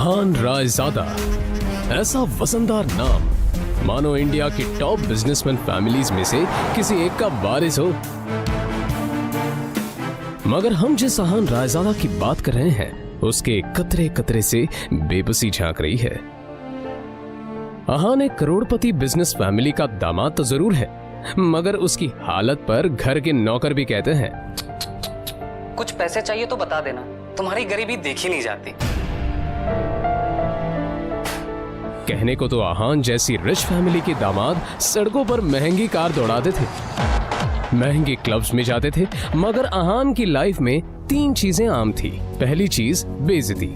अहान रायजादा, ऐसा वजनदार नाम मानो इंडिया की टॉप बिजनेसमैन फैमिलीज में से किसी एक का वारिस हो। मगर हम जिस अहान रायजादा की बात कर रहे हैं उसके कतरे कतरे से बेबसी झांक रही है। अहान एक करोड़पति बिजनेस फैमिली का दामाद तो जरूर है, मगर उसकी हालत पर घर के नौकर भी कहते हैं, कुछ पैसे चाहिए तो बता देना, तुम्हारी गरीबी देखी नहीं जाती। कहने को तो अहान जैसी रिच फैमिली के दामाद सड़कों पर महंगी कार दौड़ाते थे, महंगे क्लब्स में जाते थे, मगर अहान की लाइफ में 3 चीजें आम थी। पहली चीज बेइज्जती,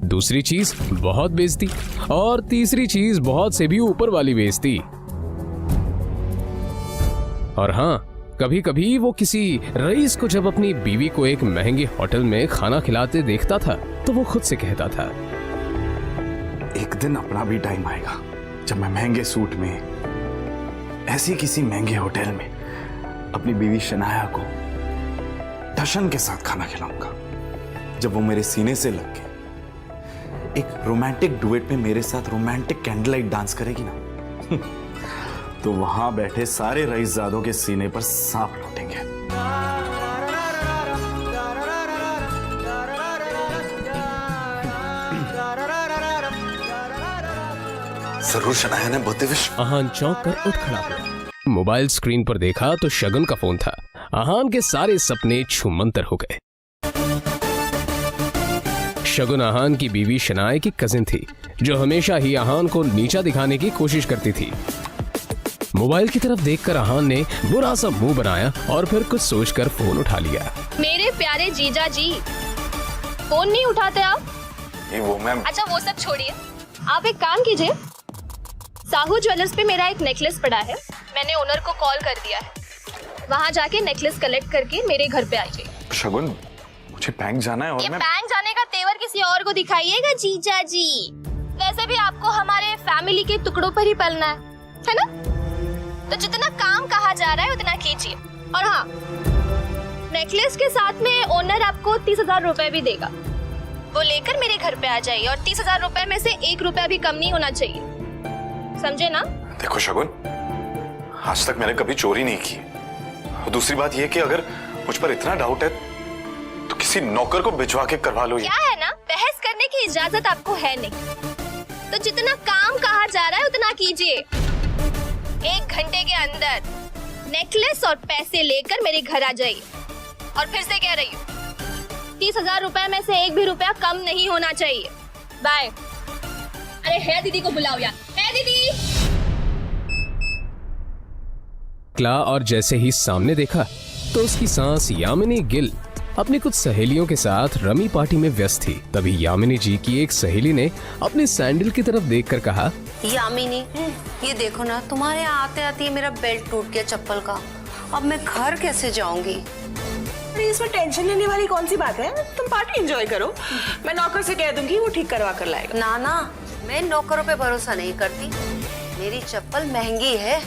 दूसरी चीज बहुत बेइज्जती, और तीसरी चीज बहुत से भी ऊपर वाली बेइज्जती। और हाँ, कभी कभी वो किसी रईस को जब अपनी बीवी को एक महंगे होटल में खाना खिलाते देखता था तो वो खुद से कहता था, एक दिन अपना भी टाइम आएगा जब मैं महंगे सूट में ऐसी किसी महंगे होटल में अपनी बीवी शनाया को टशन के साथ खाना खिलाऊंगा। जब वो मेरे सीने से लग के एक रोमांटिक डुएट में मेरे साथ रोमांटिक कैंडल लाइट डांस करेगी ना तो वहां बैठे सारे रईसजादों के सीने पर सांप लौटेंगे। जरूर शनाया ने बहुत विश। अहान चौंक कर उठ खड़ा हुआ। मोबाइल स्क्रीन पर देखा तो शगुन का फोन था। अहान के सारे सपने छूमंतर हो गए। शगुन अहान की बीवी शनाया की कजिन थी, जो हमेशा ही अहान को नीचा दिखाने की कोशिश करती थी। मोबाइल की तरफ देखकर अहान ने बुरा सा मुंह बनाया और फिर कुछ सोचकर फोन उठा लिया। मेरे प्यारे जीजा जी, फोन नहीं उठाते आप? वो मैम। अच्छा वो सब छोड़िए, आप एक काम कीजिए, साहू ज्वेलर्स पे मेरा एक नेकलेस पड़ा है, मैंने ओनर को कॉल कर दिया है, वहाँ जाके नेकलेस कलेक्ट करके मेरे घर पे आइए। शगुन, मुझे बैंक जाना है और ये मैं बैंक जाने का तेवर किसी और को दिखाइएगा जीजा जी। वैसे भी आपको हमारे फैमिली के टुकड़ों पर ही पलना है ना? तो जितना काम कहा जा रहा है उतना कीजिए। और हाँ, नेकलेस के साथ में ओनर आपको 30,000 रुपए भी देगा, वो लेकर मेरे घर पे आ जाइए। और 30,000 रुपए में से 1 रुपया भी कम नहीं होना चाहिए, समझे ना? देखो शगुन, आज तक मैंने कभी चोरी नहीं की। और दूसरी बात यह कि अगर मुझ पर इतना डाउट है तो किसी नौकर को भिजवा के करवा लो। क्या है ना, बहस करने की इजाजत आपको है नहीं, तो जितना काम कहा जा रहा है उतना कीजिए। 1 घंटे के अंदर नेकलेस और पैसे लेकर मेरे घर आ जाइए। और फिर से कह रही हूँ, 30,000 रुपए में से 1 भी रुपया कम नहीं होना चाहिए। बाय। अरे है दीदी को बुलाओ यार, है दीदी। निकला और जैसे ही सामने देखा तो उसकी सांस यामिनी गिल अपनी कुछ सहेलियों के साथ रमी पार्टी में व्यस्त थी। तभी यामिनी जी की एक सहेली ने अपने सैंडल की तरफ देखकर कहा, यामिनी, ये देखो ना, तुम्हारे यहाँ आते आते मेरा बेल्ट टूट गया चप्पल का, अब मैं घर कैसे जाऊंगी? अरे इसमें टेंशन लेने वाली कौन सी बात है, तुम पार्टी एंजॉय करो, मैं नौकर से कह दूंगी, वो ठीक करवा कर लाएगा। ना ना, मैं नौकरों पे भरोसा नहीं करती, मेरी चप्पल महंगी है,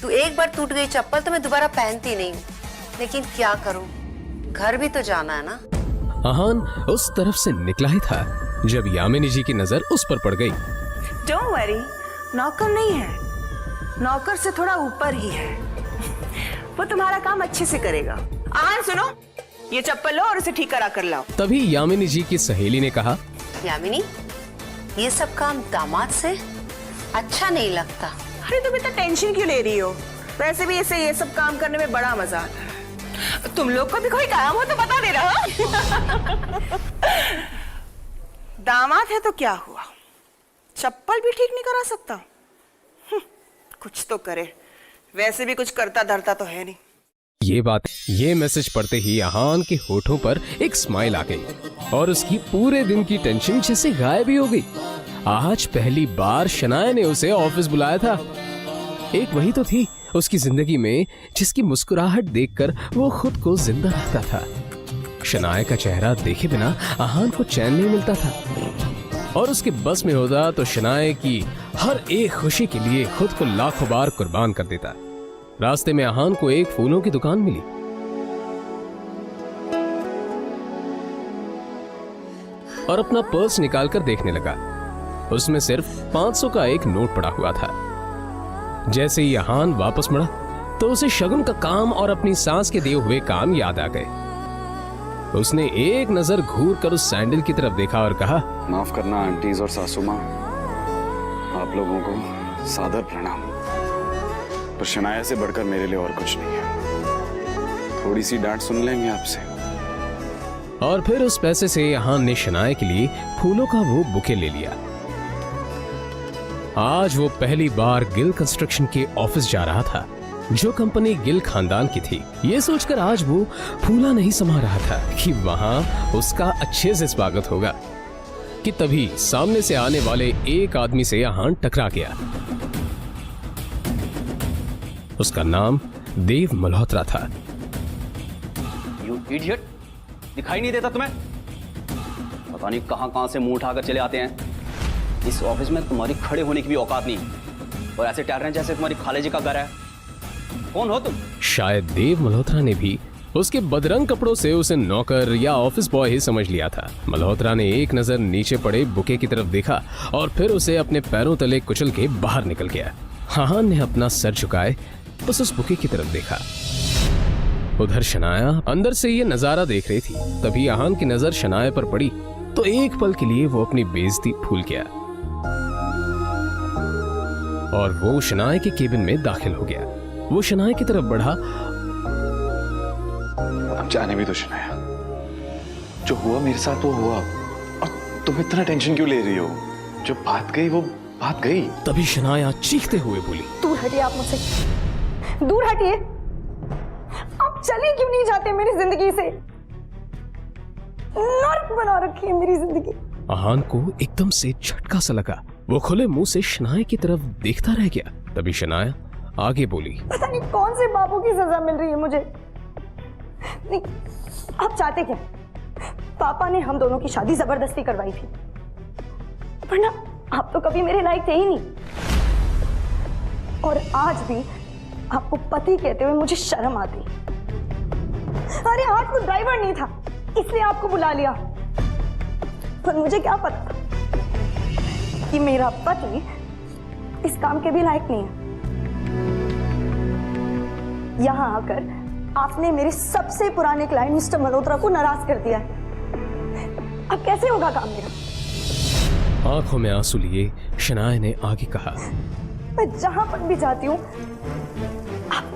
तू एक बार टूट गई चप्पल तो मैं दोबारा पहनती नहीं हूँ, लेकिन क्या करूँ, घर भी तो जाना है ना। अहान उस तरफ से निकला ही था जब यामिनी जी की नजर उस पर पड़ गई। डोंट वरी, नौकर नहीं है, नौकर से थोड़ा ऊपर ही है, वो तुम्हारा काम अच्छे से करेगा। आहान सुनो, ये चप्पल लो और उसे ठीक करा कर लाओ। तभी यामिनी जी की सहेली ने कहा, यामिनी, ये सब काम दामाद से अच्छा नहीं लगता। अरे तुम इतना टेंशन क्यों ले रही हो, वैसे भी इसे ये सब काम करने में बड़ा मजा आता है। तुम लोग को भी कोई काम हो तो बता दे रहा। दामाद है तो क्या हुआ, चप्पल भी ठीक नहीं करा सकता? कुछ तो करे, वैसे भी कुछ करता धरता तो है नहीं। ये मैसेज पढ़ते ही अहान के होठों पर एक स्माइल आ गई और उसकी पूरे दिन की टेंशन जैसे गायब ही हो गई। आज पहली बार शनाया ने उसे ऑफिस बुलाया था। एक वही तो थी उसकी जिंदगी में जिसकी मुस्कुराहट देखकर वो खुद को जिंदा रखता था। शनाया का चेहरा देखे बिना अहान को चैन नहीं मिलता था और उसके बस में होता तो शनाया की हर एक खुशी के लिए खुद को लाखों बार कुर्बान कर देता। रास्ते में अहान को एक फूलों की दुकान मिली। और अपना पर्स निकालकर देखने लगा। उसमें सिर्फ 500 का एक नोट पड़ा हुआ था। जैसे ही अहान वापस मुड़ा तो उसे शगुन का काम और अपनी सास के दिए हुए काम याद आ गए। उसने एक नजर घूर कर उस सैंडल की तरफ देखा और कहा, माफ करना आंटीज और सासू माँ, आप लोगों को सादर प्रणाम, पर शनाया से बढ़कर मेरे लिए और कुछ नहीं है। थोड़ी सी डांट सुन लेंगे आपसे। और फिर उस पैसे से अहान ने शनाया के लिए फूलों का वो बुके ले लिया। आज वो पहली बार गिल कंस्ट्रक्शन के ऑफिस जा रहा था, जो कंपनी गिल खानदान की थी। ये सोचकर आज वो फूला नहीं समा रहा था कि वहां उसका अच्छे से स्वागत होगा, कि तभी सामने से आने वाले एक आदमी से अहान टकरा गया। उसका नाम देव मल्होत्रा था। यू इडियट, दिखाई नहीं देता तुम्हें? पता नहीं कहां से मुंह उठाकर चले आते हैं। इस ऑफिस में तुम्हारी खड़े होने की भी औकात नहीं, और ऐसे टहल रहे हैं जैसे तुम्हारी खालेजी का घर है। कौन हो तुम? शायद देव मल्होत्रा ने भी उसके बदरंग कपड़ों से उसे नौकर या ऑफिस बॉय ही समझ लिया था। मल्होत्रा ने एक नजर नीचे पड़े बुके की तरफ देखा और फिर उसे अपने पैरों तले कुचल के बाहर निकल गया। अहान ने अपना सर झुकाए बस उस बुके की तरफ देखा। उधर शनाया अंदर से ये नजारा देख रही थी। तभी अहान की नजर शनाया पर पड़ी तो एक पल के लिए वो अपनी बेइज्जती भूल गया और वो शनाया के केबिन में दाखिल हो गया। वो शनाया की तरफ बढ़ा। अब जाने भी तो शनाया, जो हुआ मेरे साथ वो हुआ, और तुम इतना टेंशन क्यों ले रही हो? जो बात गई वो बात गई। तभी शनाया चीखते हुए बोली, दूर हटिए आप मुझसे, दूर हटिए। आप चले क्यों नहीं जाते मेरी जिंदगी से? नर्क बना रखी है मेरी जिंदगी। अहान को एकदम से झटका सा लगा। वो खुले मुंह से शनाया की तरफ देखता रह गया। तभी शनाया आगे बोली, पता नहीं कौन से बाबू की सजा मिल रही है मुझे। नहीं, आप चाहते क्या? पापा ने हम दोनों की शादी जबरदस्ती करवाई थी, वरना आप तो कभी मेरे लायक थे ही नहीं। और आज भी आपको पति कहते हुए मुझे शर्म आती। अरे आज वो ड्राइवर नहीं था इसलिए आपको बुला लिया, पर मुझे क्या पता कि मेरा पति इस काम के भी लायक नहीं है। यहां आकर आपने मेरे सबसे पुराने क्लाइंट मिस्टर मल्होत्रा को नाराज कर दिया है। अब कैसे होगा काम मेरा? आंखों में आंसू लिए शनाया ने आगे कहा, मैं जहां पर भी जाती हूँ आप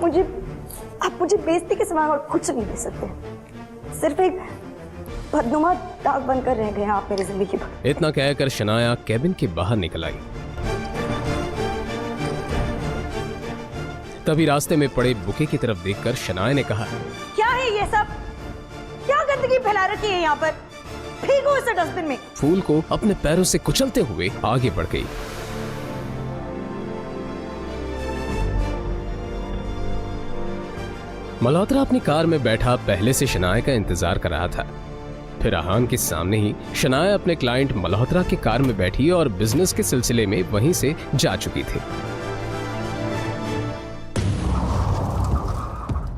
मुझे बेइज्जती के सिवा और कुछ नहीं दे सकते। सिर्फ एक बदनुमा दाग बनकर रह गए हैं आप मेरी जिंदगी पर। इतना कहकर शनाया केबिन के बाहर निकल आई। तभी रास्ते में पड़े बुके की तरफ देखकर शनाया ने कहा, क्या है ये सब? क्या गंदगी फैला रखी है यहाँ पर? फेंको इसे डस्टबिन में। फूल को अपने पैरों से कुचलते हुए आगे बढ़ गई। मल्होत्रा अपनी कार में बैठा पहले से शनाया का इंतजार कर रहा था। फिर अहान के सामने ही शनाया अपने क्लाइंट मल्होत्रा की कार में बैठी और बिजनेस के सिलसिले में वहीं से जा चुकी थी।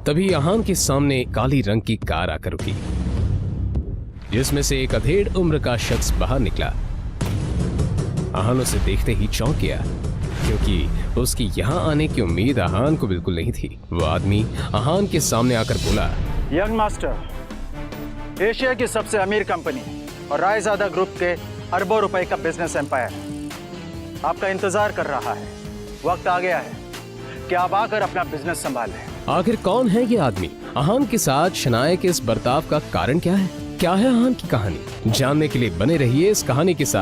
तभी अहान के सामने काली रंग की कार आकर रुकी, जिसमें से एक अधेड़ उम्र का शख्स बाहर निकला। अहान उसे देखते ही चौंक गया, क्योंकि उसकी यहां आने की उम्मीद अहान को बिल्कुल नहीं थी। वो आदमी अहान के सामने आकर बोला, यंग मास्टर, एशिया की सबसे अमीर कंपनी और रायजादा ग्रुप के अरबों रुपए का बिजनेस एम्पायर आपका इंतजार कर रहा है। वक्त आ गया है कि आप आकर अपना बिजनेस संभालें। आखिर कौन है ये आदमी? अहान के साथ शनाया के इस बर्ताव का कारण क्या है? क्या है अहान की कहानी? जानने के लिए बने रहिए इस कहानी के साथ।